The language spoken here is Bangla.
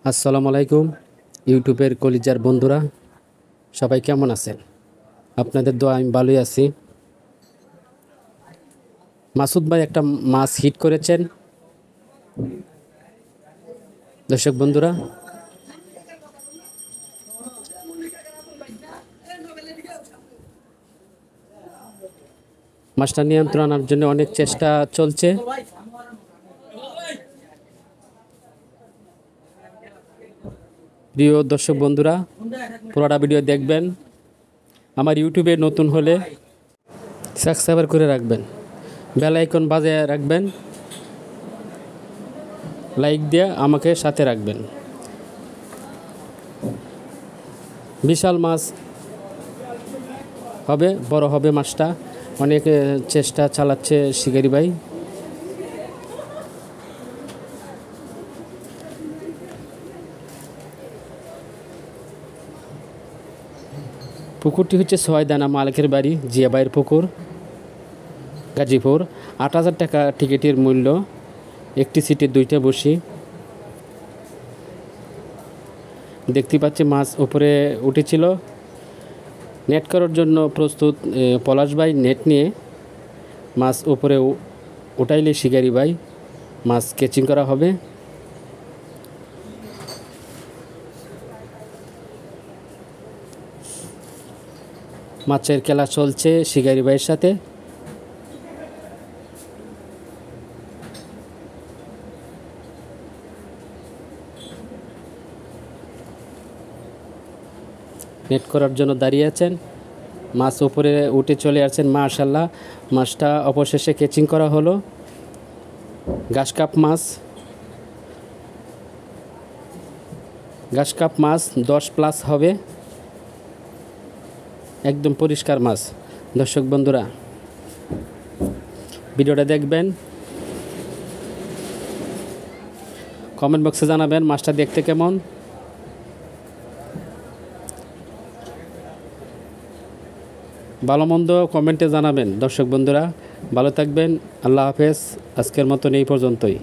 আসসালামু আলাইকুম ইউটিউবের কলিজার বন্ধুরা, সবাই কেমন আছেন? আপনাদের দোয়া আমি ভালোই আছি। মাসুদ ভাই একটা মাছ হিট করেছেন। দর্শক বন্ধুরা, মাছটা নিয়ন্ত্রণ আনার জন্য অনেক চেষ্টা চলছে। প্রিয় দর্শক বন্ধুরা, পুরোটা ভিডিও দেখবেন। আমার ইউটিউবে নতুন হলে সাবস্ক্রাইব করে রাখবেন, বেল আইকন বাজিয়ে রাখবেন, লাইক দিয়ে আমাকে সাথে রাখবেন। বিশাল মাছ হবে, বড় হবে মাছটা। অনেক চেষ্টা চালাচ্ছে শিকারি ভাই। পুকুরটি হচ্ছে সোয়াইদানা মালিকের বাড়ি, জিয়াবাইয়ের পুকুর, গাজীপুর। ৮,০০০ টাকা টিকিটের মূল্য, একটি সিটে 2টা বসি। দেখতে পাচ্ছি মাছ উপরে উঠেছিল। নেট করার জন্য প্রস্তুত পলাশ ভাই। নেট নিয়ে মাছ উপরে উঠাইলে শিকারি ভাই মাছ ক্যাচিং করা হবে। মাছের খেলা চলছে শিকারি ভাইয়ের সাথে। নেট করার জন্য দাঁড়িয়ে আছেন, মাছ উপরে উঠে চলে আসছেন। মাশাআল্লাহ, মাছটা অবশেষে ক্যাচিং করা হলো। ঘাস কাপ মাছ 10+ হবে, একদম পরিষ্কার মাছ। দর্শক বন্ধুরা, ভিডিওটা দেখবেন, কমেন্ট বক্সে জানাবেন মাছটা দেখতে কেমন। ভালো মন্দ কমেন্টে জানাবেন। দর্শক বন্ধুরা, ভালো থাকবেন। আল্লাহ হাফেজ। আজকের মতন এই পর্যন্তই।